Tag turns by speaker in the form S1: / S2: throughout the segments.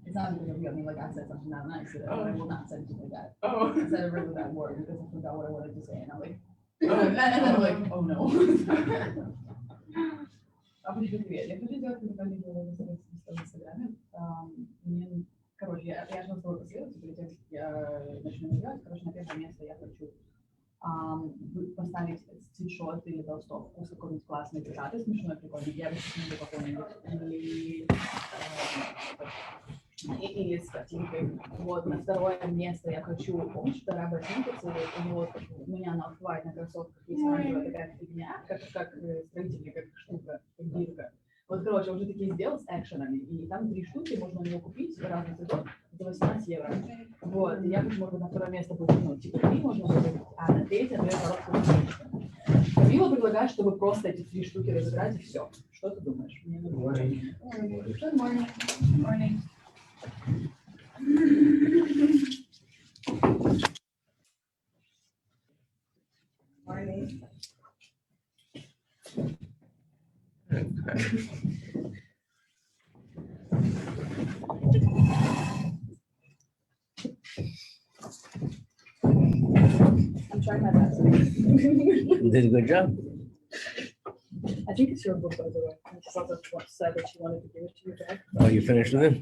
S1: It's not because of you. I mean, like I said something not nice, but I will not say anything like that.
S2: Oh.
S1: I said a really bad word because I forgot what I wanted to say, and I'm like, and then I'm like, oh no. А будет ответ. Я хочу сделать уникальный диалог с Инстаграме. Короче, я же настроила последовательно, перед тем, как я начну делать. Короче, на первое место я хочу поставить скриншот или толстовку с какой-нибудь классной цитатой, смешной, прикольной. Я бы сейчас какой-нибудь или с картинкой. Вот, на второе место я хочу, помнишь, что Rabbi Shloma, у меня она открывает на кроссовках, есть такая фигня, как строительная, как штука, как бирка. Вот, короче, уже такие сделал с экшенами, и там 3 штуки можно у него купить разных цветов за 18 евро. Вот, и я хочу, может, на второе место будет, ну, типа 3 можно будет, а на третье, две коробки с Камила предлагает, чтобы просто эти 3 штуки разыграть, и все. Что ты думаешь? Мне Good morning. Good morning. Morning. I'm trying my best.
S3: You did a good job.
S1: I think it's your book, by the way. I just also said that she wanted to give it to you back.
S3: Oh, you finished with it?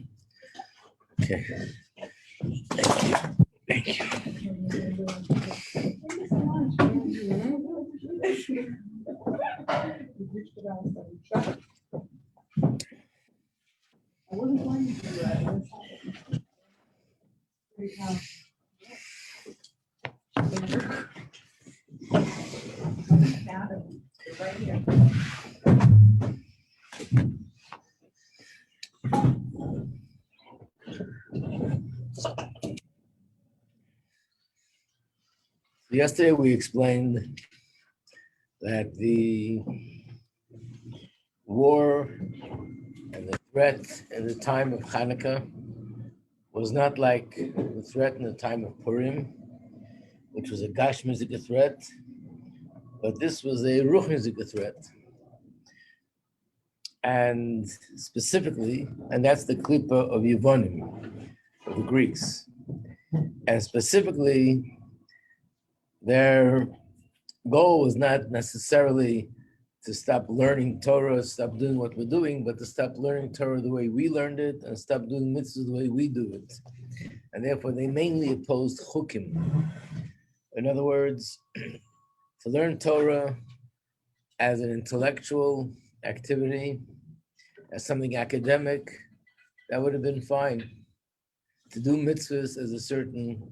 S3: Okay. Thank you.
S1: Thank you so much. I wasn't planning to do that. Right here.
S3: Yesterday we explained that the war and the threat in the time of Chanukah was not like the threat in the time of Purim, which was a Gashmizik threat, but this was a Ruchnizik threat. And specifically, and that's the klipa of Yevonim, of the Greeks. And specifically, their goal was not necessarily to stop learning Torah, stop doing what we're doing, but to stop learning Torah the way we learned it and stop doing mitzvahs the way we do it. And therefore, they mainly opposed chukim. In other words, to learn Torah as an intellectual activity, as something academic, that would have been fine. To do mitzvahs as a certain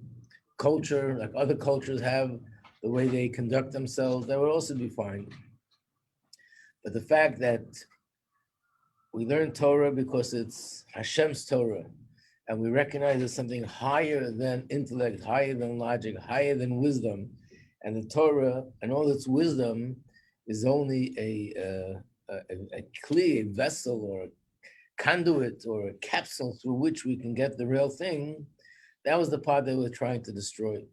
S3: culture, like other cultures have, the way they conduct themselves, that would also be fine. But the fact that we learn Torah because it's Hashem's Torah, and we recognize it's something higher than intellect, higher than logic, higher than wisdom, and the Torah and all its wisdom is only a clear vessel or a conduit or a capsule through which we can get the real thing, that was the part they were trying to destroy.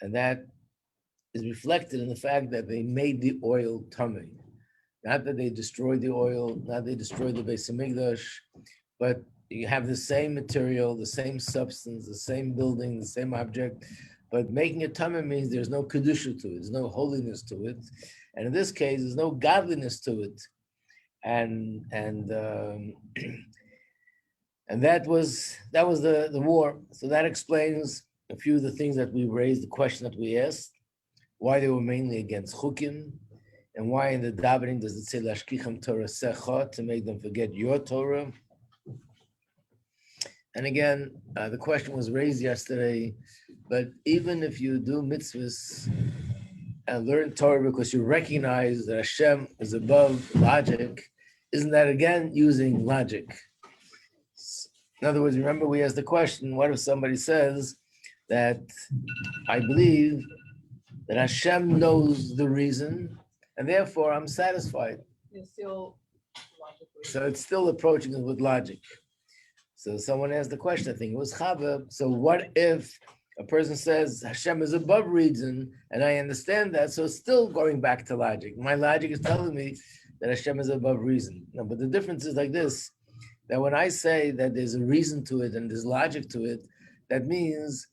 S3: And that is reflected in the fact that they made the oil tummy. Not that they destroyed the oil, not they destroyed the Beis Hamikdash, but you have the same material, the same substance, the same building, the same object, but making a tummy means there's no kedusha to it, there's no holiness to it, and in this case, there's no godliness to it, and that was the war. So that explains a few of the things that we raised, the question that we asked, why they were mainly against chukim, and why in the davening does it say lashkicham Torah secha, to make them forget your Torah. And again, the question was raised yesterday, but even if you do mitzvahs and learn Torah because you recognize that Hashem is above logic, isn't that again using logic? In other words, remember we asked the question, what if somebody says that I believe that Hashem knows the reason and therefore I'm satisfied?
S1: It's still logically.
S3: So it's still approaching it with logic. So someone asked the question, I think it was Chava. So what if a person says Hashem is above reason and I understand that, so it's still going back to logic. My logic is telling me that Hashem is above reason. No, but the difference is like this, that when I say that there's a reason to it and there's logic to it, that means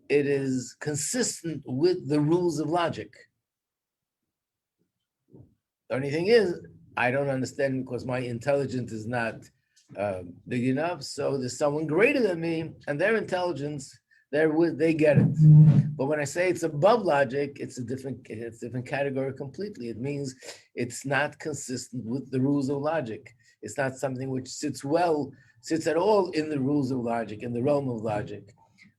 S3: it is consistent with the rules of logic. The only thing is, I don't understand because my intelligence is not big enough. So there's someone greater than me, and their intelligence, they get it. But when I say it's above logic, it's a different category completely. It means it's not consistent with the rules of logic. It's not something which sits at all in the rules of logic, in the realm of logic.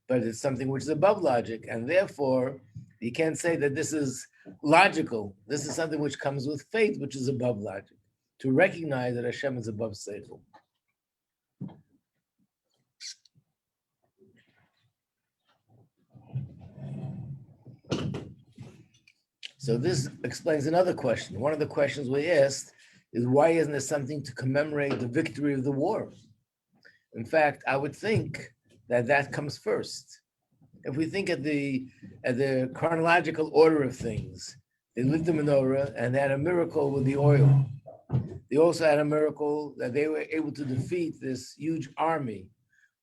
S3: But it's something which is above logic, and therefore you can't say that this is logical. This is something which comes with faith, which is above logic. To recognize that Hashem is above seichel. So this explains another question. One of the questions we asked is, why isn't there something to commemorate the victory of the war? In fact, I would think that comes first. If we think at the chronological order of things, they lit the menorah and they had a miracle with the oil. They also had a miracle that they were able to defeat this huge army.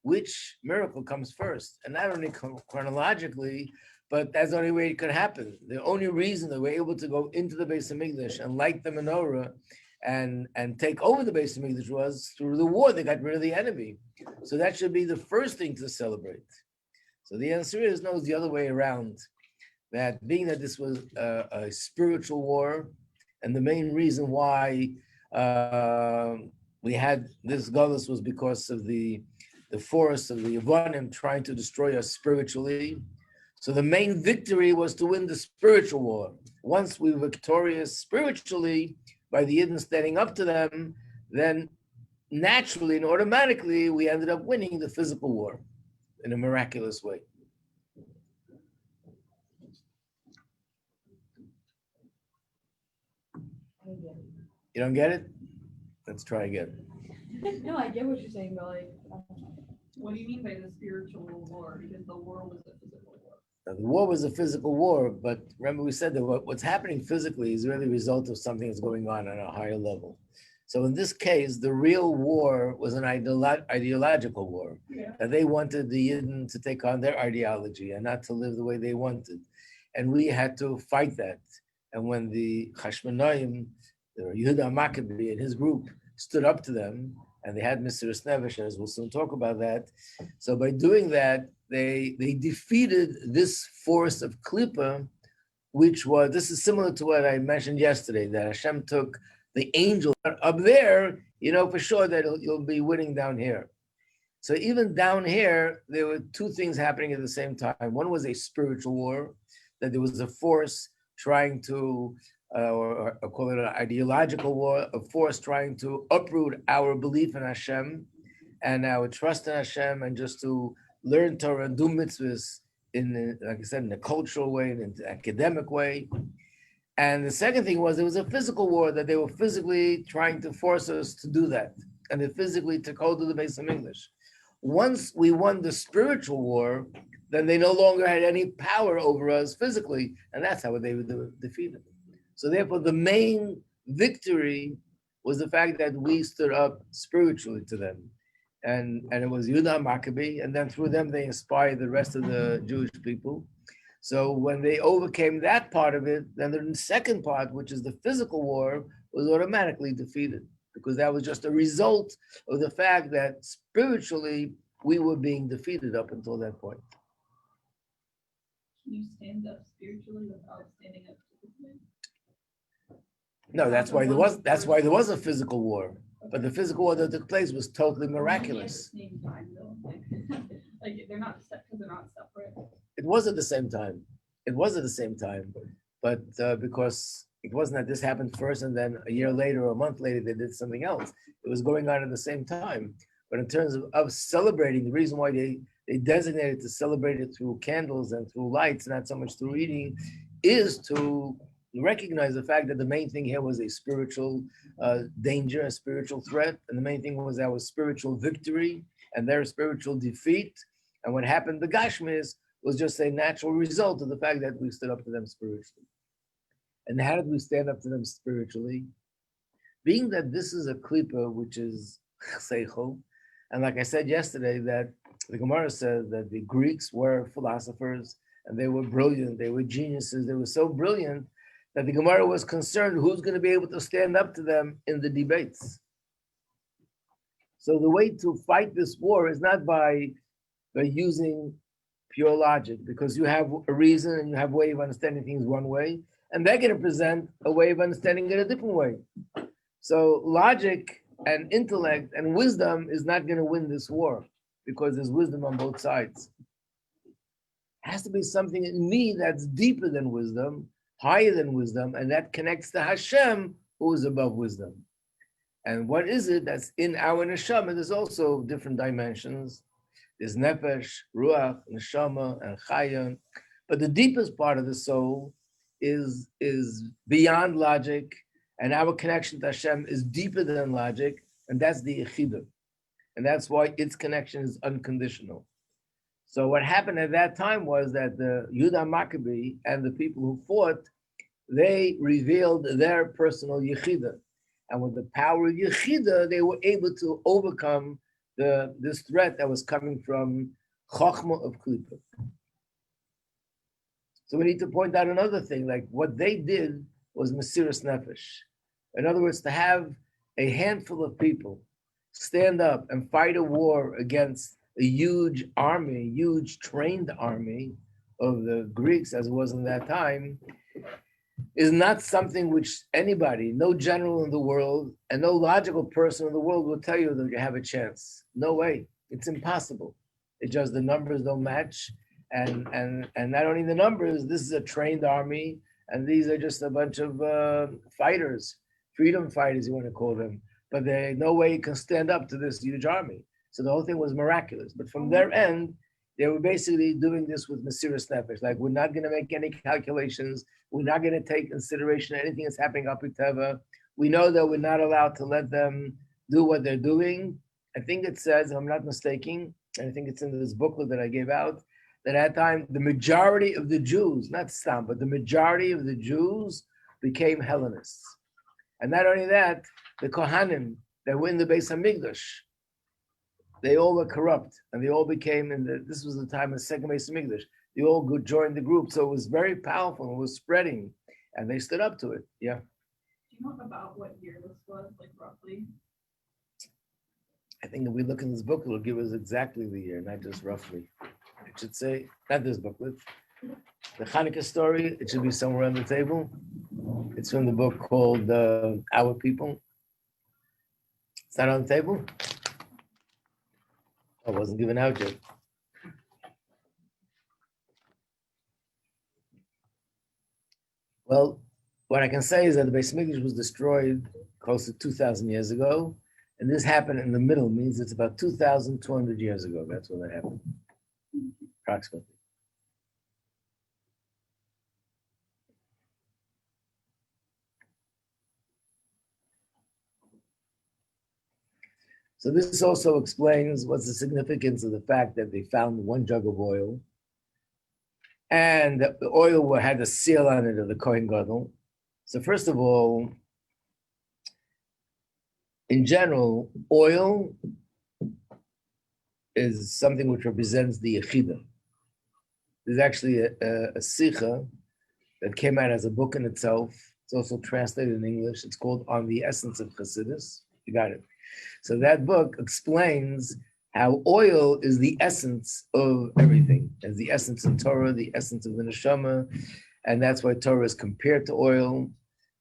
S3: Which miracle comes first? And not only chronologically, but that's the only way it could happen. The only reason they were able to go into the Beis Hamikdash and light the menorah and take over the Beis Hamikdash was through the war. They got rid of the enemy. So that should be the first thing to celebrate. So the answer is no, it's the other way around. That being that this was a spiritual war, and the main reason why we had this galus was because of the force of the Yevonim trying to destroy us spiritually. So the main victory was to win the spiritual war. Once we were victorious spiritually by the Yidden standing up to them, then naturally and automatically we ended up winning the physical war in a miraculous way. You don't get it? Let's try again.
S1: No, I get what you're saying, but like,
S2: what do you mean by the spiritual war? Because the war was a physical war.
S3: Now, the war was a physical war, but remember we said that what's happening physically is really a result of something that's going on a higher level. So in this case, the real war was an ideological war.
S2: Yeah.
S3: And they wanted the Yidden to take on their ideology and not to live the way they wanted. And we had to fight that. And when the Chashmonaim, the Yehuda Maccabi and his group stood up to them, and they had Mr. Snevish, as we'll soon talk about that. So by doing that, they defeated this force of Klippa, this is similar to what I mentioned yesterday, that Hashem took the angel up there, for sure that you'll be winning down here. So even down here, there were two things happening at the same time. One was a spiritual war, that there was a force trying to, or call it an ideological war, a force trying to uproot our belief in Hashem and our trust in Hashem, and just to learn Torah and do mitzvahs like I said, in a cultural way, in an academic way. And the second thing was, there was a physical war, that they were physically trying to force us to do that. And they physically took hold of the Beis Hamikdash. Once we won the spiritual war, then they no longer had any power over us physically. And that's how they were defeated. So therefore, the main victory was the fact that we stood up spiritually to them. And it was Yehuda Maccabi, and then through them, they inspired the rest of the Jewish people. So when they overcame that part of it, then the second part, which is the physical war, was automatically defeated, because that was just a result of the fact that spiritually we were being defeated up until that point.
S2: Can you stand up spiritually without standing up physically?
S3: No, that's why there was a physical war. But the physical war that took place was totally miraculous.
S2: At the same time, though. Like they're not separate.
S3: It was at the same time. But because it wasn't that this happened first and then a year later or a month later they did something else. It was going on at the same time. But in terms of celebrating, the reason why they designated to celebrate it through candles and through lights, not so much through eating, is to recognize the fact that the main thing here was a spiritual danger, a spiritual threat, and the main thing was our spiritual victory and their spiritual defeat. And what happened, the Gashmis, was just a natural result of the fact that we stood up to them spiritually. And how did we stand up to them spiritually? Being that this is a klipa, which is seichel, And like I said yesterday, that the Gemara says that the Greeks were philosophers and they were brilliant, they were geniuses, they were so brilliant that the Gemara was concerned who's going to be able to stand up to them in the debates. So the way to fight this war is not by using pure logic, because you have a reason and you have a way of understanding things one way, and they're going to present a way of understanding it a different way. So logic and intellect and wisdom is not going to win this war, because there's wisdom on both sides. It has to be something in me that's deeper than wisdom, higher than wisdom, and that connects to Hashem, who is above wisdom. And what is it that's in our neshama? There's also different dimensions. There's nefesh, ruach, neshama, and chaya. But the deepest part of the soul is beyond logic, and our connection to Hashem is deeper than logic, and that's the Yechidah. And that's why its connection is unconditional. So what happened at that time was that the Yehuda Maccabee and the people who fought, they revealed their personal Yechidah. And with the power of Yechidah, they were able to overcome this threat that was coming from Chochmah of Klippa. So we need to point out another thing, like what they did was Mesiras Nefesh. In other words, to have a handful of people stand up and fight a war against a huge army, huge trained army of the Greeks, as it was in that time, is not something which anybody, no general in the world, and no logical person in the world will tell you that you have a chance. No way. It's impossible. It's just the numbers don't match. And not only the numbers, this is a trained army, and these are just a bunch of fighters, freedom fighters, you want to call them. But there's no way you can stand up to this huge army. So the whole thing was miraculous. But from their end, they were basically doing this with Mesiras Nefesh. Like, we're not going to make any calculations. We're not going to take consideration anything that's happening up in Teva. We know that we're not allowed to let them do what they're doing. I think it says, if I'm not mistaken, and I think it's in this booklet that I gave out, that at that time, the majority of the Jews, not some, but the majority of the Jews became Hellenists. And not only that, the Kohanim that were in the Beis HaMikdash, they all were corrupt, and they all became, this was the time of the second Beis HaMikdash, they all joined the group. So it was very powerful, it was spreading, and they stood up to it, yeah.
S2: Do you know about what year this was, like roughly?
S3: I think if we look in this book, it'll give us exactly the year, not just roughly. It should say, not this booklet, the Chanukah Story, it should be somewhere on the table. It's from the book called Our People. It's not on the table? Oh, it wasn't given out yet. Well, what I can say is that the Beis Hamikdash was destroyed close to 2,000 years ago, and this happened in the middle, means it's about 2,200 years ago. That's when that happened, approximately. So this also explains what's the significance of the fact that they found one jug of oil, and the oil had a seal on it of the Kohen Gadol. So first of all, in general, oil is something which represents the Yechidah. There's actually a Sikha that came out as a book in itself. It's also translated in English. It's called On the Essence of Chassidus. You got it. So that book explains how oil is the essence of everything. It's the essence of Torah, the essence of the neshama, and that's why Torah is compared to oil.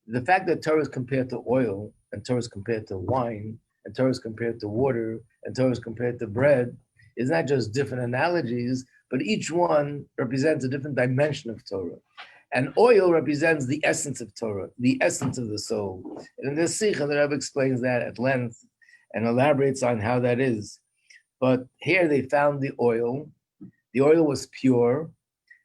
S3: The fact that Torah is compared to oil, and Torah is compared to wine, and Torah is compared to water, and Torah is compared to bread, is not just different analogies, but each one represents a different dimension of Torah. And oil represents the essence of Torah, the essence of the soul. And in this Sikha, the Rebbe explains that at length and elaborates on how that is. But here they found the oil. The oil was pure,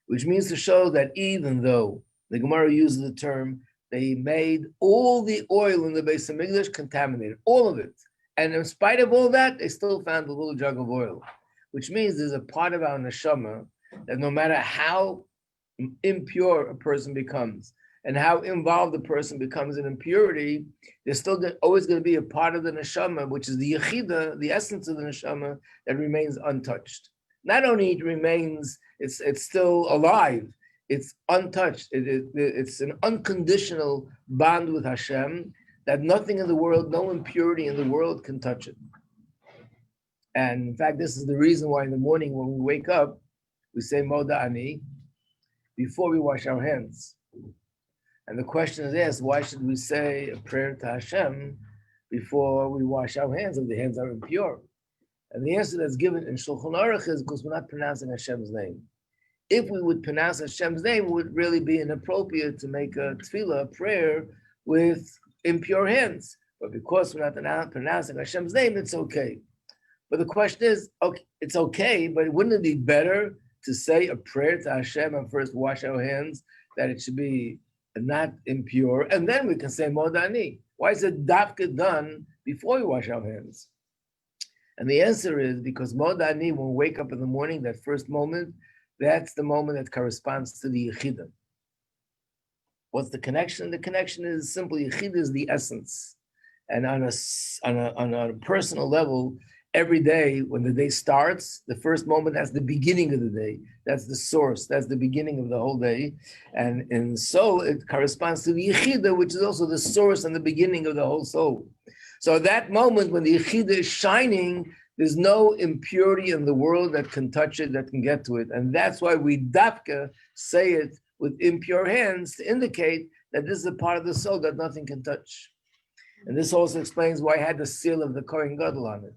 S3: which means to show that even though the Gemara uses the term, they made all the oil in the Beis HaMikdash contaminated, all of it. And in spite of all that, they still found a little jug of oil, which means there's a part of our neshama that no matter how impure a person becomes, and how involved the person becomes in impurity, there's still always going to be a part of the neshama, which is the yechida, the essence of the neshama, that remains untouched. Not only it remains, it's still alive, it's untouched. It's an unconditional bond with Hashem that nothing in the world, no impurity in the world can touch it. And in fact, this is the reason why in the morning when we wake up, we say Moda Ani before we wash our hands. And the question is asked, why should we say a prayer to Hashem before we wash our hands if the hands are impure? And the answer that's given in Shulchan Aruch is because we're not pronouncing Hashem's name. If we would pronounce Hashem's name, it would really be inappropriate to make a tefillah, a prayer, with impure hands. But because we're not pronouncing Hashem's name, it's okay. But the question is, okay, it's okay, but wouldn't it be better to say a prayer to Hashem and first wash our hands, that it should be not impure, and then we can say Modani? Why is it dafka done before we wash our hands? And the answer is because Modani, when we wake up in the morning, that first moment, that's the moment that corresponds to the Yechida. What's the connection? The connection is simply Yechida is the essence. And on a personal level, every day when the day starts, the first moment, that's the beginning of the day. That's the source. That's the beginning of the whole day. And so it corresponds to the Yechida, which is also the source and the beginning of the whole soul. So at that moment when the Yechida is shining, there's no impurity in the world that can touch it, that can get to it. And that's why we dafka say it with impure hands to indicate that this is a part of the soul that nothing can touch. And this also explains why I had the seal of the Kohen Gadol on it.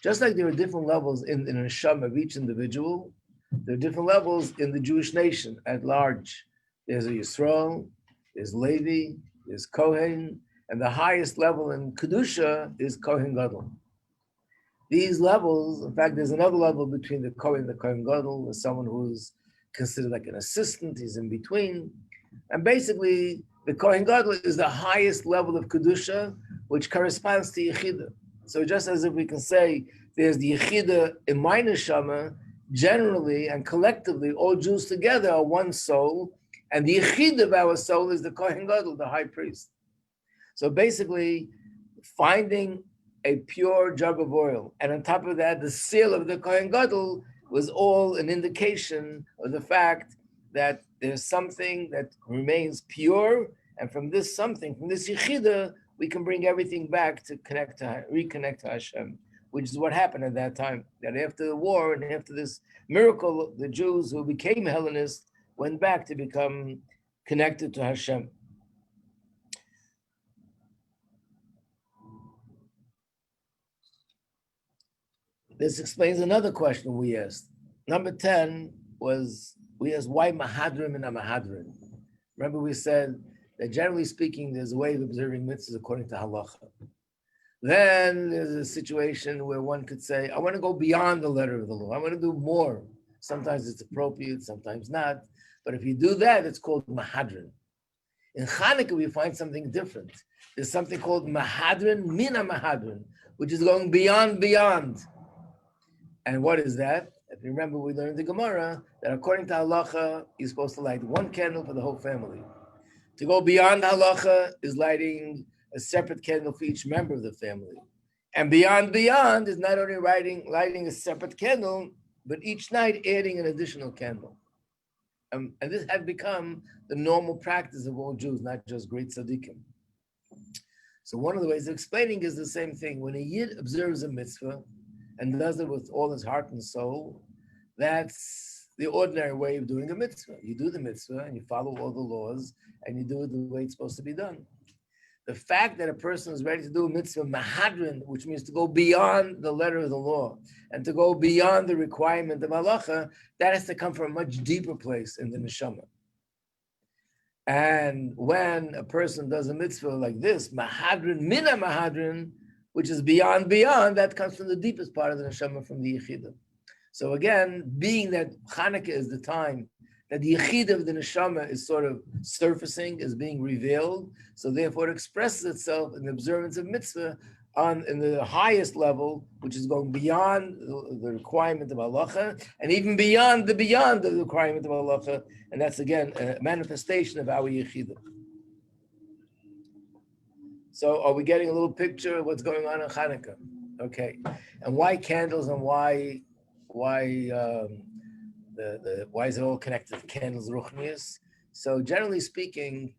S3: Just like there are different levels in the neshama of each individual, there are different levels in the Jewish nation at large. There's a Yisrael, there's Levi, there's Kohen, and the highest level in Kedusha is Kohen Gadol. These levels, in fact, there's another level between the Kohen and the Kohen Gadol. There's someone who's considered like an assistant, he's in between. And basically, the Kohen Gadol is the highest level of Kedusha, which corresponds to Yechida. So just as if we can say, there's the Yechida in my neshama, generally and collectively, all Jews together are one soul, and the Yechida of our soul is the Kohen Gadol, the high priest. So basically, finding a pure jug of oil, and on top of that, the seal of the Kohen Gadol was all an indication of the fact that there's something that remains pure, and from this something, from this Yechida, we can bring everything back to reconnect to Hashem, which is what happened at that time. That after the war and after this miracle, the Jews who became Hellenists went back to become connected to Hashem. This explains another question we asked. Number 10 was, we asked why Mahadrim and Amahadrim? Remember we said that generally speaking, there's a way of observing mitzvahs according to halacha. Then there's a situation where one could say, I want to go beyond the letter of the law. I want to do more. Sometimes it's appropriate, sometimes not. But if you do that, it's called Mahadrin. In Chanukah, we find something different. There's something called Mahadrin, Mina Mahadrin, which is going beyond. And what is that? If you remember, we learned in the Gemara that according to halacha, you're supposed to light one candle for the whole family. To go beyond halacha is lighting a separate candle for each member of the family. And beyond is not only lighting a separate candle, but each night adding an additional candle. And this had become the normal practice of all Jews, not just great tzaddikim. So one of the ways of explaining is the same thing. When a Yid observes a mitzvah and does it with all his heart and soul, that's the ordinary way of doing a mitzvah. You do the mitzvah and you follow all the laws and you do it the way it's supposed to be done. The fact that a person is ready to do a mitzvah mahadrin, which means to go beyond the letter of the law and to go beyond the requirement of halacha, that has to come from a much deeper place in the neshama. And when a person does a mitzvah like this, mahadrin, mina mahadrin, which is beyond, that comes from the deepest part of the neshama, from the yechida. So again, being that Chanukah is the time that the yechida of the neshama is sort of surfacing, is being revealed, so therefore it expresses itself in the observance of mitzvah in the highest level, which is going beyond the requirement of halacha, and even beyond the requirement of halacha, and that's again a manifestation of our yechidah. So, are we getting a little picture of what's going on in Chanukah? Okay, and why candles, and why why is it all connected to candles, ruchnius? So, generally speaking,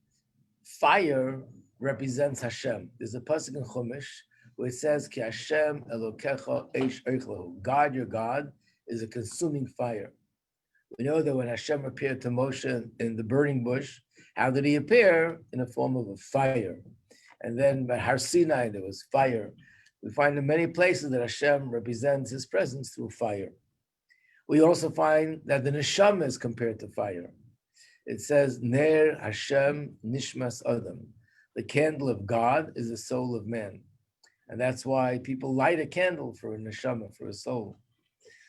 S3: fire represents Hashem. There's a pasuk in Chumash where it says, "Ki Hashem Elokecha Eish Eichlo." God, your God, is a consuming fire. We know that when Hashem appeared to Moshe in the burning bush, how did he appear? In the form of a fire. And then at Har Sinai, there was fire. We find in many places that Hashem represents his presence through fire. We also find that the neshama is compared to fire. It says, Ner Hashem Nishmas Adam. The candle of God is the soul of man. And that's why people light a candle for a neshama, for a soul.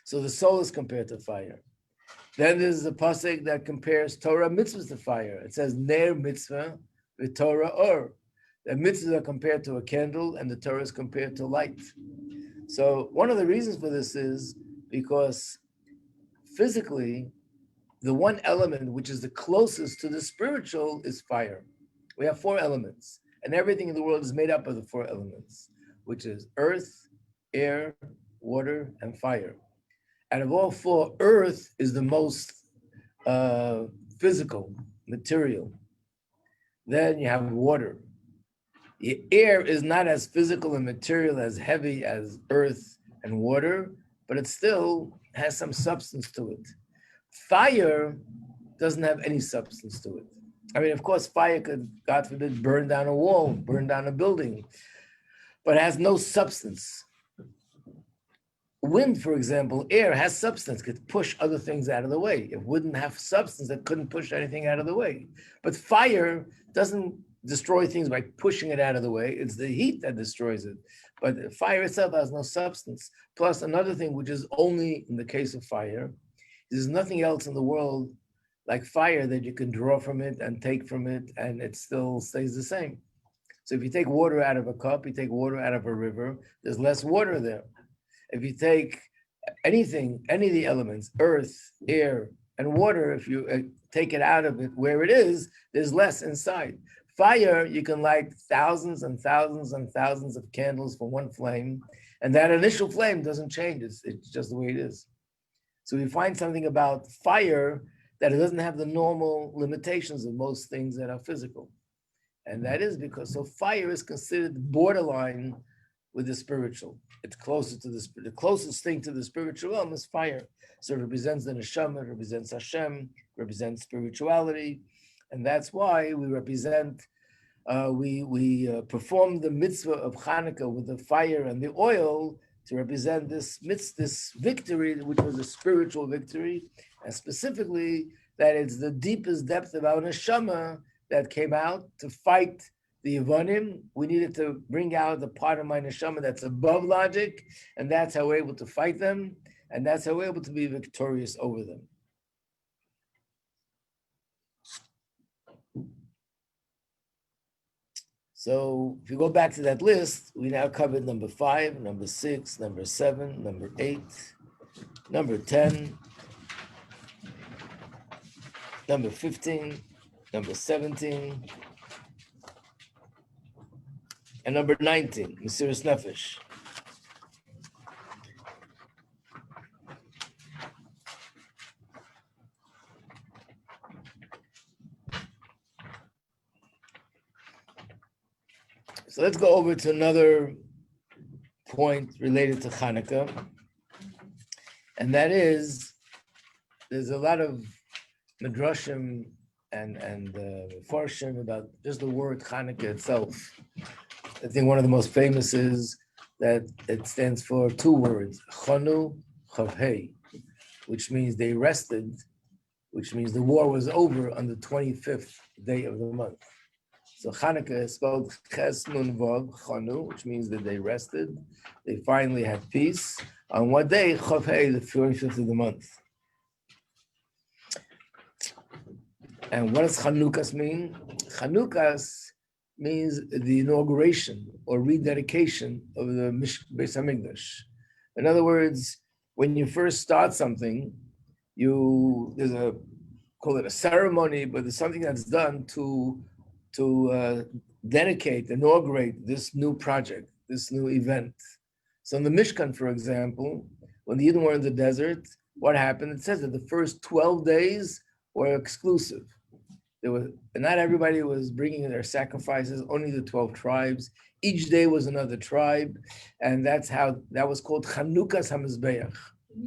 S3: So the soul is compared to fire. Then there's a pasuk that compares Torah mitzvahs to fire. It says, Ner mitzvah, the Torah or. The mitzvahs are compared to a candle and the Torah is compared to light. So one of the reasons for this is because physically, the one element which is the closest to the spiritual is fire. We have 4 elements, and everything in the world is made up of the 4 elements, which is earth, air, water, and fire. Out of all 4, earth is the most physical, material. Then you have water. The air is not as physical and material, as heavy as earth and water, but it still has some substance to it. Fire doesn't have any substance to it. I mean, of course, fire could, God forbid, burn down a wall, burn down a building, but it has no substance. Wind, for example, air has substance, could push other things out of the way. It wouldn't have substance, it couldn't push anything out of the way. But fire doesn't destroy things by pushing it out of the way. It's the heat that destroys it. But fire itself has no substance. Plus another thing, which is only in the case of fire, there's nothing else in the world like fire that you can draw from it and take from it, and it still stays the same. So if you take water out of a cup, you take water out of a river, there's less water there. If you take anything, any of the elements, earth, air, and water, if you take it out of it where it is, there's less inside. Fire, you can light thousands and thousands and thousands of candles for one flame, and that initial flame doesn't change. It's just the way it is. So we find something about fire that it doesn't have the normal limitations of most things that are physical. And that is because, so fire is considered borderline with the spiritual. It's closer to the closest thing to the spiritual realm is fire. So it represents the neshama, it represents Hashem, represents spirituality. And that's why we represent, we perform the mitzvah of Chanukah with the fire and the oil to represent this victory, which was a spiritual victory, and specifically that it's the deepest depth of our neshama that came out to fight the Yevonim. We needed to bring out the part of my neshama that's above logic, and that's how we're able to fight them, and that's how we're able to be victorious over them. So if you go back to that list, we now covered number 5, number 6, number 7, number 8, number 10, number 15, number 17, and number 19, Mesiras Nefesh. So let's go over to another point related to Chanukah, and that is, there's a lot of midrashim and farshim about just the word Chanukah itself. I think one of the most famous is that it stands for 2 words, Chanu Chavhei, which means they rested, which means the war was over on the 25th day of the month. So Chanukah is spelled Ches Nun Vav Chanu, which means that they rested. They finally had peace. On what day? Chavhei, the 25th of the month. And what does Chanukah mean? Chanukah means the inauguration or rededication of the Beis Hamikdash. In other words, when you first start something, there's a, call it a ceremony, but there's something that's done to dedicate, inaugurate this new project, this new event. So in the Mishkan, for example, when the Yidden were in the desert, what happened? It says that the first 12 days were exclusive. Not everybody was bringing their sacrifices, only the 12 tribes. Each day was another tribe, and that was called Chanukah Hamizbeach.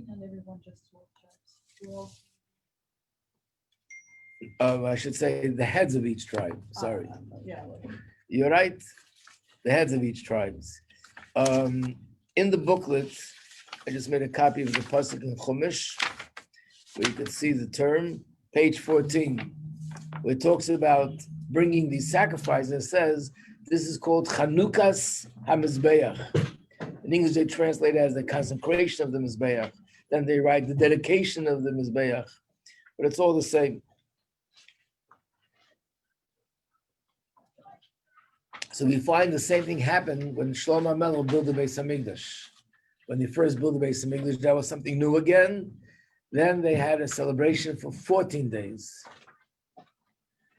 S1: Not everyone just 12 tribes.
S3: I should say the heads of each tribe. Sorry.
S1: Yeah.
S3: You're right. The heads of each tribes. In the booklet, I just made a copy of the pasuk in Chumash, where you can see the term, page 14, where it talks about bringing these sacrifices. It says this is called Chanukah Hamizbeach. In English, they translate it as the consecration of the Mizbeach. Then they write the dedication of the Mizbeach. But it's all the same. So we find the same thing happened when Shlomo Melech built the Beis Hamikdash. When they first built the Beis Hamikdash, that was something new again. Then they had a celebration for 14 days.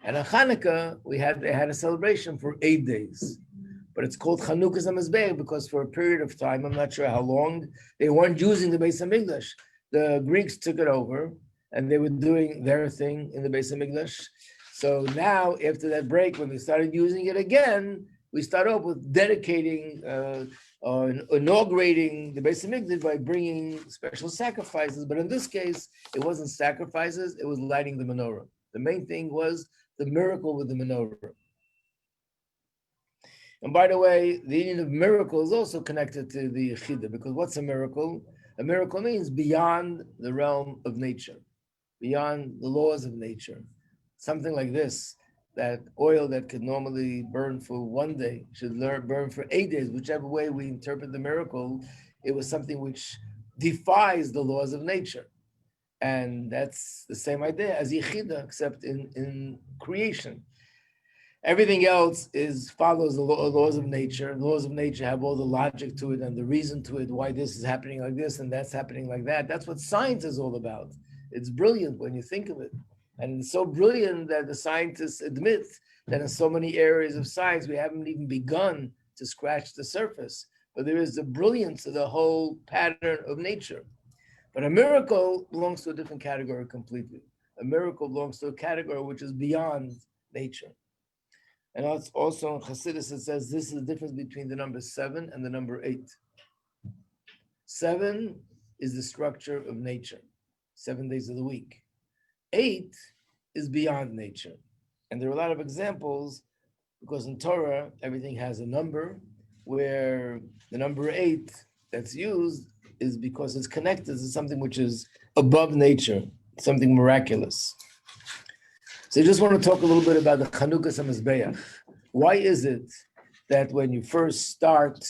S3: And on Chanukah, they had a celebration for 8 days. But it's called Chanukah Hamizbeach because for a period of time, I'm not sure how long, they weren't using the Beis Hamikdash. The Greeks took it over, and they were doing their thing in the Beis Hamikdash. So now, after that break, when they started using it again, we start off with dedicating or inaugurating the Beis Hamikdash by bringing special sacrifices. But in this case, it wasn't sacrifices, it was lighting the menorah. The main thing was the miracle with the menorah. And by the way, the union of miracle is also connected to the Yechidah, because what's a miracle? A miracle means beyond the realm of nature, beyond the laws of nature. Something like this, that oil that could normally burn for 1 day should burn for 8 days, whichever way we interpret the miracle, it was something which defies the laws of nature. And that's the same idea as Yechidah, except in creation. Everything else follows the laws of nature. The laws of nature have all the logic to it and the reason to it, why this is happening like this and that's happening like that. That's what science is all about. It's brilliant when you think of it. And it's so brilliant that the scientists admit that in so many areas of science, we haven't even begun to scratch the surface. But there is the brilliance of the whole pattern of nature. But a miracle belongs to a different category completely. A miracle belongs to a category which is beyond nature. And also in Chassidus, it says this is the difference between the number 7 and the number 8. 7 is the structure of nature, 7 days of the week. 8 is beyond nature. And there are a lot of examples, because in Torah, everything has a number, where the number 8 that's used is because it's connected to something which is above nature, something miraculous. So I just want to talk a little bit about the Chanukah Hamizbeach. Why is it that when you first start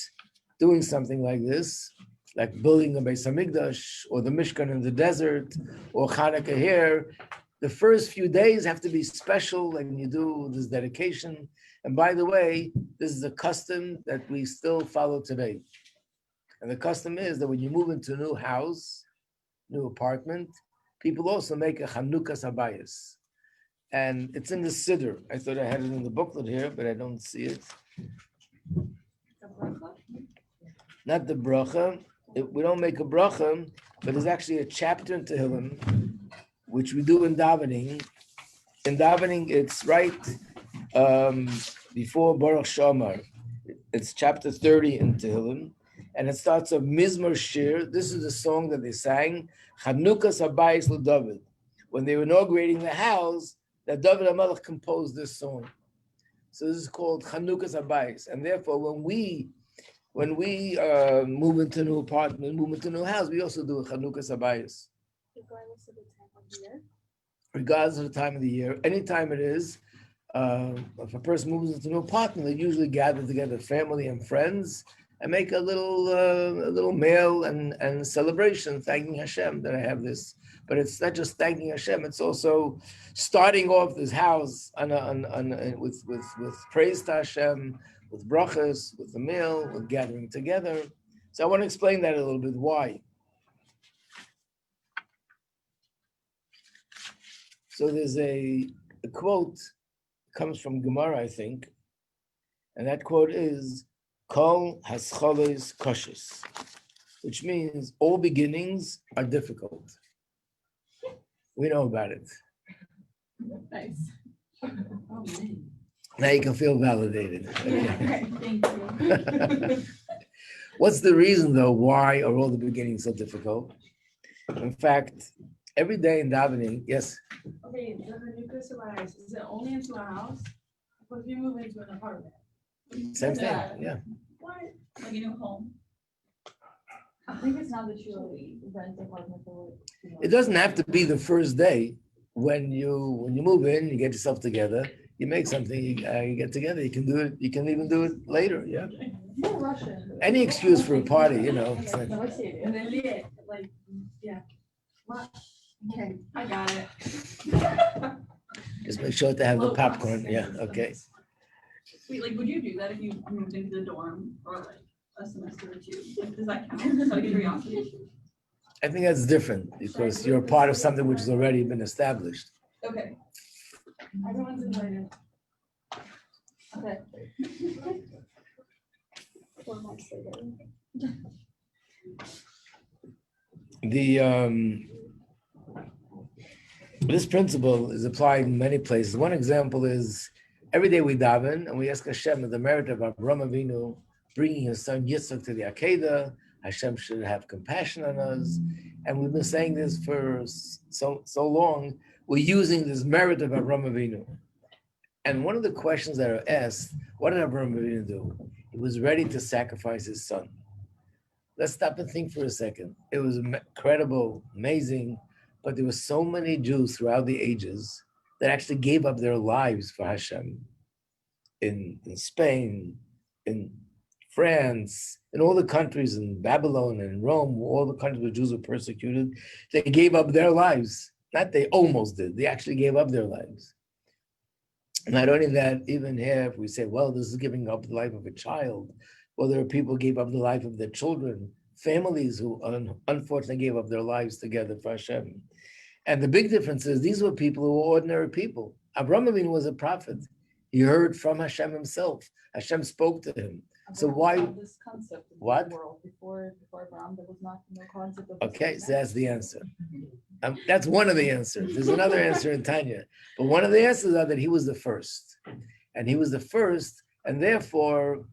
S3: doing something like this, like building a Beis Hamikdash or the Mishkan in the desert or Chanukah here, the first few days have to be special, like when you do this dedication. And by the way, this is a custom that we still follow today. And the custom is that when you move into a new house, new apartment, people also make a Chanukah Habayis. And it's in the Siddur. I thought I had it in the booklet here, but I don't see it. Not the bracha. We don't make a bracha, but there's actually a chapter in Tehillim, which we do in davening. In davening, it's right before Baruch Shamar. It's chapter 30 in Tehillim, and it starts with Mizmor Shir. This is the song that they sang, Chanukah Habayis LeDavid. When they were inaugurating the house, that David HaMelech composed this song. So this is called Chanukah Habayis. And therefore, when we move into a new apartment, move into a new house, we also do a Chanukah Habayis.
S4: Regardless of the time of the year?
S3: Regardless of the time of the year, anytime it is, if a person moves into a new apartment, they usually gather together family and friends and make a little meal and celebration, thanking Hashem that I have this But it's not just thanking Hashem, it's also starting off this house with praise to Hashem, with brachas, with the meal, with gathering together. So I want to explain that a little bit, why. So there's a quote, comes from Gemara, I think, and that quote is, Kol hascholos koshes, which means all beginnings are difficult. We know about it.
S1: Nice.
S3: Now you can feel validated. Okay.
S1: Thank you.
S3: What's the reason, though, why are all the beginnings so difficult? In fact, every day in davening, yes?
S4: Okay, the Chanukah Story, is it only into a house? Because we move into an apartment.
S3: Same thing, yeah.
S4: What?
S2: Like a new home.
S1: I think it's now that you rent an apartment for.
S3: It doesn't have to be the first day. When you move in, you get yourself together, you make something, you get together, you can do it, you can even do it later, yeah.
S1: You're Russian.
S3: Any excuse for a party, you know. It's like,
S1: No, I see it.
S4: And then lit, like, yeah. What? Okay,
S2: I got it.
S3: just make sure to have the popcorn, yeah, okay.
S2: Wait, like, would you do that if you moved into the dorm for like a semester or two? Like, does that count? Just out of curiosity.
S3: I think that's different because you're part of something which has already been established.
S2: Okay.
S4: everyone's invited.
S1: Okay.
S4: 4 months later.
S3: This principle is applied in many places. One example is every day we daven and we ask Hashem the merit of Avraham Avinu bringing his son Yitzchak to the Akedah. Hashem should have compassion on us, and we've been saying this for so long. We're using this merit of Avraham Avinu, and one of the questions that are asked: what did Avraham Avinu do? He was ready to sacrifice his son. Let's stop and think for a second. It was incredible, amazing. But there were so many Jews throughout the ages that actually gave up their lives for Hashem. In Spain, in France, in all the countries, in Babylon and in Rome, all the countries where Jews were persecuted, they gave up their lives. Not they almost did, they actually gave up their lives. Not only that, even here, if we say, well, this is giving up the life of a child, well, there are people who gave up the life of their children, families who unfortunately gave up their lives together for Hashem. And the big difference is these were people who were ordinary people. Avraham Avinu was a prophet. He heard from Hashem himself. Hashem spoke to him. So why?
S1: This concept of
S3: What?
S1: the world before Abraham, there was no concept of.
S3: Okay, so that's the answer. That's one of the answers. There's another answer in Tanya. But one of the answers are that he was the first. And he was the first, and therefore,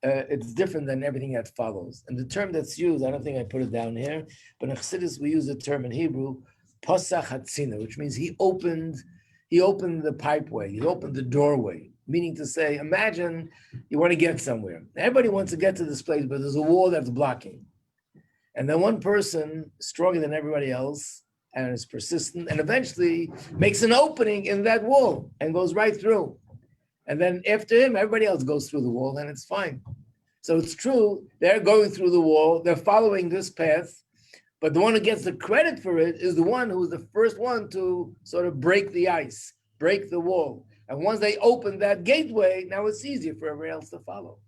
S3: it's different than everything that follows. And the term that's used, I don't think I put it down here, but in Chassidus we use the term in Hebrew, Pasach Hatzina, which means he opened the pipeway, he opened the doorway, meaning to say, imagine you want to get somewhere. Everybody wants to get to this place, but there's a wall that's blocking. And then one person, stronger than everybody else, and is persistent, and eventually makes an opening in that wall and goes right through. And then after him, everybody else goes through the wall and it's fine. So it's true, they're going through the wall, they're following this path, but the one who gets the credit for it is the one who was the first one to sort of break the ice, break the wall. And once they open that gateway, now it's easier for everybody else to follow.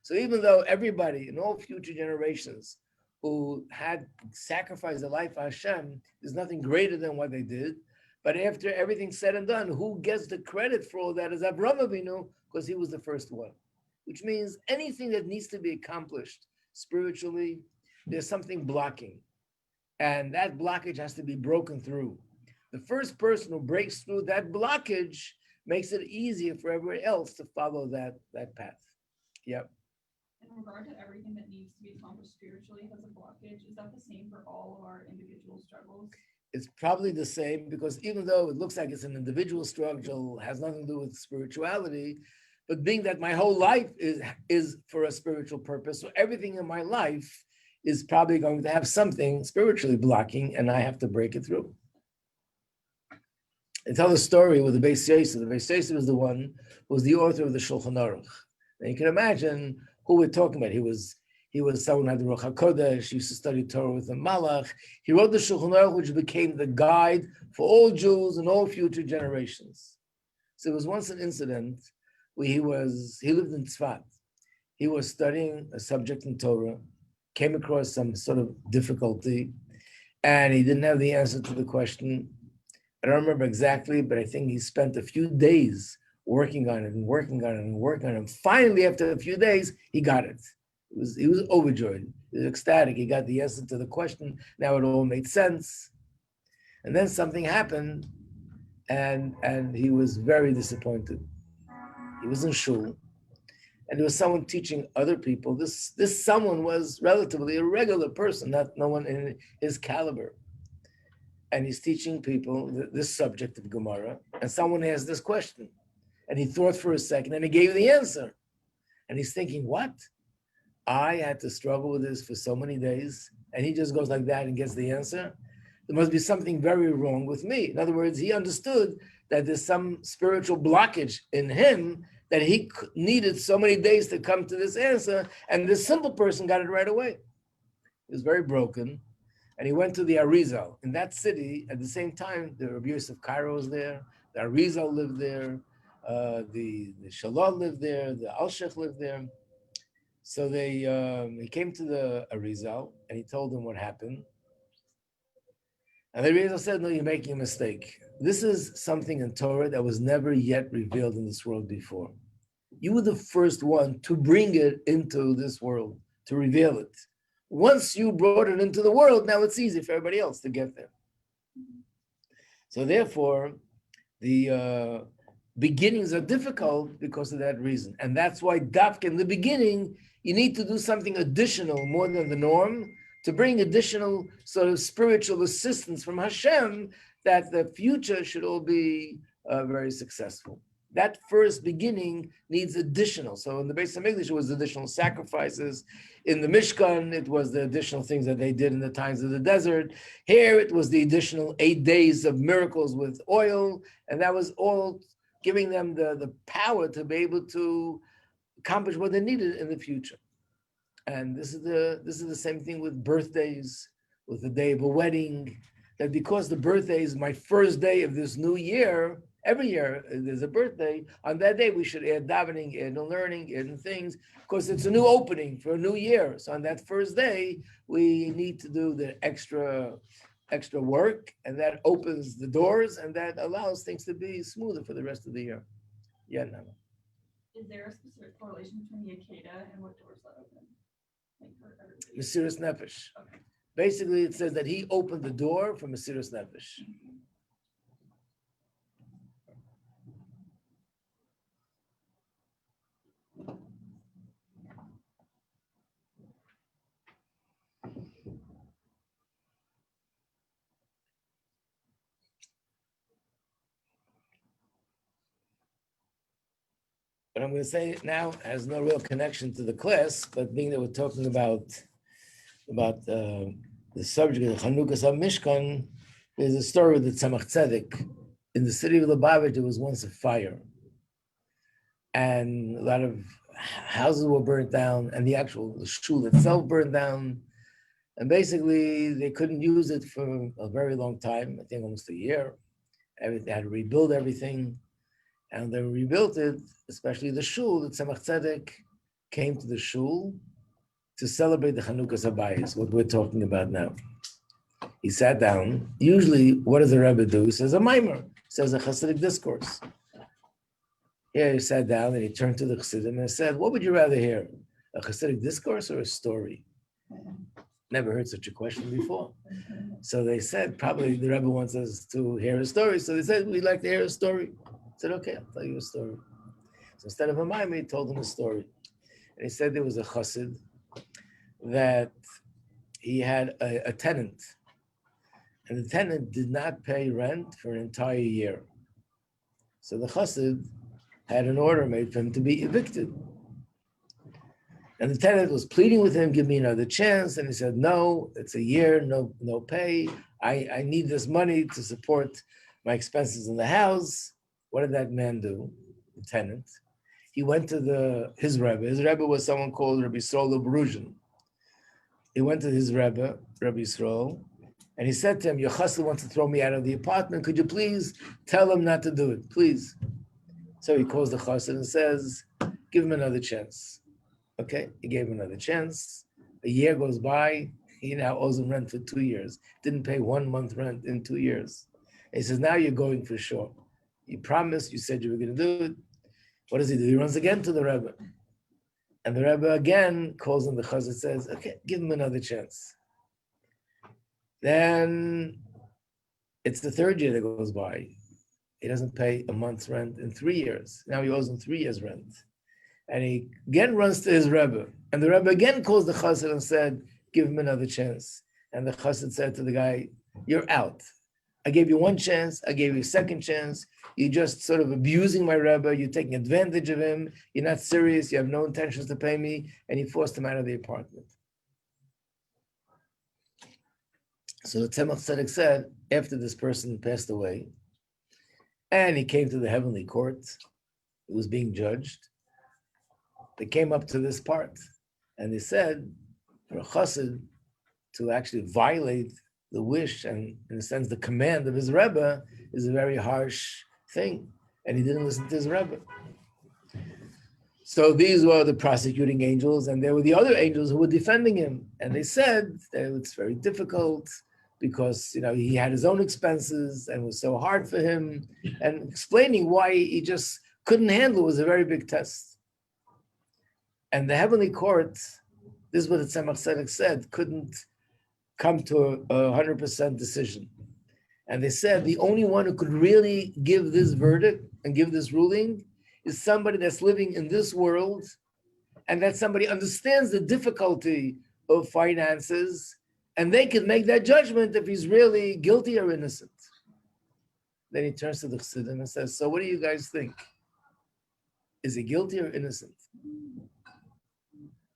S3: So even though everybody in all future generations who had sacrificed their life for Hashem, there's nothing greater than what they did. But after everything's said and done, who gets the credit for all that is Avraham Avinu, because he was the first one. Which means anything that needs to be accomplished spiritually, there's something blocking. And that blockage has to be broken through. The first person who breaks through that blockage makes it easier for everybody else to follow that path. Yep.
S2: In regard to everything that needs to be accomplished spiritually has a blockage, is that the same for all of our individual struggles?
S3: It's probably the same, because even though it looks like it's an individual struggle, has nothing to do with spirituality, but being that my whole life is for a spiritual purpose, so everything in my life is probably going to have something spiritually blocking, and I have to break it through. I tell a story with the Beis Yosef. The Beis Yosef was the one who was the author of the Shulchan Aruch. And you can imagine who we're talking about. He was someone who had the Ruach HaKodesh. He used to study Torah with the Malach. He wrote the Shulchan Aruch, which became the guide for all Jews and all future generations. So there was once an incident where he lived in Tzfat. He was studying a subject in Torah, came across some sort of difficulty, and he didn't have the answer to the question. I don't remember exactly, but I think he spent a few days working on it and working on it and working on it. And finally, after a few days, he got it. He was overjoyed. He was ecstatic. He got the answer to the question. Now it all made sense. And then something happened, and he was very disappointed. He was in shul, and there was someone teaching other people. This someone was relatively a regular person, no one in his caliber. And he's teaching people this subject of Gemara, and someone asked this question. And he thought for a second, and he gave the answer. And he's thinking, what? I had to struggle with this for so many days, and he just goes like that and gets the answer. There must be something very wrong with me. In other words, he understood that there's some spiritual blockage in him that he needed so many days to come to this answer, and this simple person got it right away. He was very broken, and he went to the Arizal. In that city, at the same time, the Rabbi Yosef Cairo was there, the Arizal lived there, the Shalal lived there, the Alshech lived there. So he came to the Arizal, and he told him what happened. And the Arizal said, no, you're making a mistake. This is something in Torah that was never yet revealed in this world before. You were the first one to bring it into this world, to reveal it. Once you brought it into the world, now it's easy for everybody else to get there. So therefore, the beginnings are difficult because of that reason. And that's why Dafka in the beginning, you need to do something additional, more than the norm, to bring additional sort of spiritual assistance from Hashem, that the future should all be very successful. That first beginning needs additional. So in the Beis HaMikdash, it was additional sacrifices. In the Mishkan, it was the additional things that they did in the times of the desert. Here, it was the additional 8 days of miracles with oil. And that was all giving them the power to be able to accomplish what they needed in the future. And this is the same thing with birthdays, with the day of a wedding, that because the birthday is my first day of this new year, every year there's a birthday, on that day we should add davening, add learning, add things, because it's a new opening for a new year. So on that first day, we need to do the extra work, and that opens the doors, and that allows things to be smoother for the rest of the year. Yeah, no.
S2: Is there a specific correlation between the Akeda and what doors that open? Like for everybody?
S3: Mesiras Nefesh.
S2: Okay.
S3: Basically, it says that he opened the door for Mesiras Nefesh. What I'm going to say now has no real connection to the class, but being that we're talking about the subject of Chanukah Mishkan, there's a story with the Tzemach Tzedek. In the city of Lubavitch, there was once a fire, and a lot of houses were burnt down, and the shul itself burned down, and basically they couldn't use it for a very long time. I think almost a year. They had to rebuild everything. And they rebuilt it, especially the shul. The Tzemach Tzedek came to the shul to celebrate the Chanukah Sabayis, what we're talking about now. He sat down. Usually, what does the Rebbe do? He says a mimer, says a Hasidic discourse. Here he sat down and he turned to the Chassidim and said, what would you rather hear, a Hasidic discourse or a story? Never heard such a question before. So they said, probably the Rebbe wants us to hear a story. So they said, we'd like to hear a story. I said, okay, I'll tell you a story. So instead of a mimer, he told him a story. And he said there was a chassid that he had a tenant. And the tenant did not pay rent for an entire year. So the chassid had an order made for him to be evicted. And the tenant was pleading with him, give me another chance. And he said, no, it's a year, no pay. I need this money to support my expenses in the house. What did that man do, the tenant? He went to his Rebbe. His Rebbe was someone called Rabbi Shloma Majeski. he went to his Rebbe, Rabbi Yisrael, and he said to him, your chassid wants to throw me out of the apartment. Could you please tell him not to do it, please? So he calls the chassid and says, give him another chance. Okay, he gave him another chance. A year goes by. He now owes him rent for 2 years. Didn't pay 1 month rent in 2 years. And he says, now you're going for sure. You promised, you said you were going to do it. What does he do? He runs again to the Rebbe. And the Rebbe again calls him, the chassid says, okay, give him another chance. Then it's the 3rd year that goes by. He doesn't pay a month's rent in 3 years. Now he owes him 3 years' rent. And he again runs to his Rebbe. And the Rebbe again calls the chassid and said, give him another chance. And the chassid said to the guy, you're out. I gave you 1 chance. I gave you a 2nd chance. You're just sort of abusing my Rebbe. You're taking advantage of him. You're not serious. You have no intentions to pay me. And he forced him out of the apartment. So the Tzemach Tzedek said, after this person passed away, and he came to the heavenly court, he was being judged, they came up to this part, and they said, for a chassid to actually violate the wish and, in a sense, the command of his Rebbe is a very harsh thing, and he didn't listen to his Rebbe. So these were the prosecuting angels, and there were the other angels who were defending him, and they said that it's very difficult because he had his own expenses and it was so hard for him, and explaining why he just couldn't handle it was a very big test. And the heavenly court, this is what the Tzemach Tzedek said, couldn't come to a 100% decision. And they said the only one who could really give this verdict and give this ruling is somebody that's living in this world, and that somebody understands the difficulty of finances, and they can make that judgment if he's really guilty or innocent. Then he turns to the Chassidim and says, so what do you guys think? Is he guilty or innocent?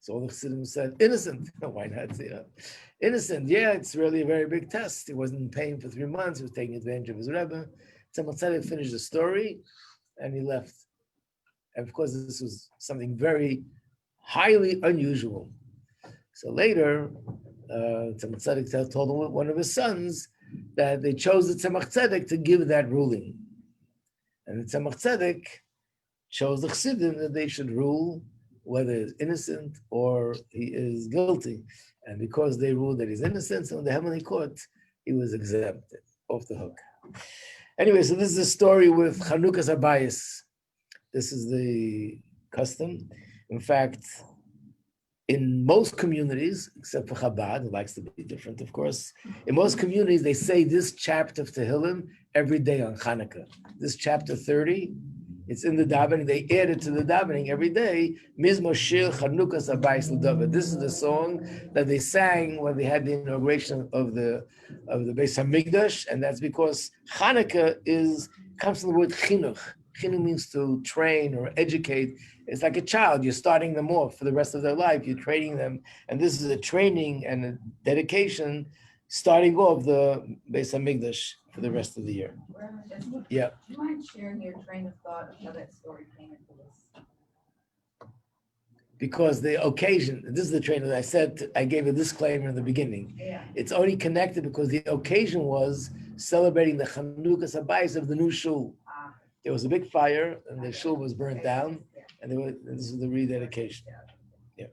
S3: So all the Chassidim said, innocent. Why not? Innocent. Yeah, it's really a very big test. He wasn't paying for 3 months. He was taking advantage of his Rebbe. Tzemach Tzedek finished the story, and he left. And of course, this was something very highly unusual. So later, Tzemach Tzedek told one of his sons that they chose the Tzemach Tzedek to give that ruling. And the Tzemach Tzedek chose the Chassidim that they should rule whether he's innocent or he is guilty. And because they ruled that he's innocent, so in the heavenly court, he was exempted, off the hook. Anyway, so this is a story with Chanukah's Abayis. This is the custom. In fact, in most communities, except for Chabad, it likes to be different, of course, in most communities, they say this chapter of Tehillim every day on Chanukah. This chapter 30, it's in the davening. They add it to the davening every day. Mizmor Shir Chanukah Abayis L'David. This is the song that they sang when they had the inauguration of the Beis Hamikdash, and that's because Chanukah comes from the word chinuch. Chinuch means to train or educate. It's like a child. You're starting them off for the rest of their life. You're training them, and this is a training and a dedication, starting off the Beis Hamikdash for the rest of the year. Yeah.
S5: Do you mind sharing your train of thought of how that story came into this?
S3: Because the occasion, this is the train that I said, I gave a disclaimer in the beginning.
S5: Yeah.
S3: It's only connected because the occasion was celebrating the Chanukah Abayis of the new shul. There was a big fire and the shul was burnt down, and this is the rededication. Yeah.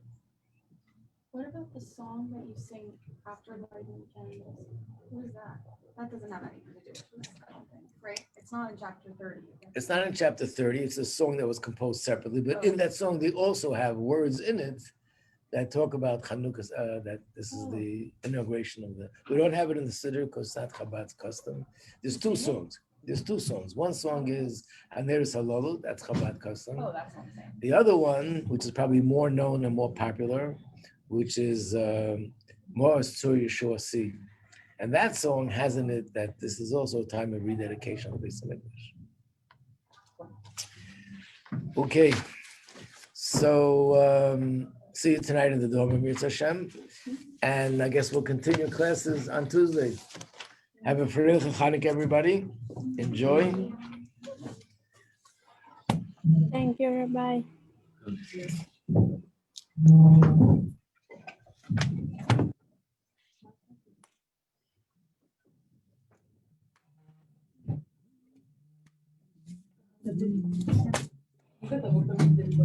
S2: What about the song that you sing after lighting candles? Who is that? That doesn't have anything to do with this, I don't think, right? It's not in chapter 30.
S3: It's not in chapter 30. It's a song that was composed separately, but in that song, they also have words in it that talk about Chanukah, that this is the inauguration of we don't have it in the Siddur because it's not Chabad's custom. There's 2 songs. One song is Haneres Halalu, that's Chabad custom.
S5: Oh, that's what I'm saying.
S3: The other one, which is probably more known and more popular, which is Mo'as Tzur Yeshua Si. And that song has in it that this is also a time of rededication of Beis Hamikdash. Okay, so see you tonight in the Dom of Mirz Hashem, and I guess we'll continue classes on Tuesday. Have a Freilich Chanukah, everybody. Enjoy.
S6: Thank you, Rabbi.
S5: Thank you.
S1: Вот это вот так выглядит.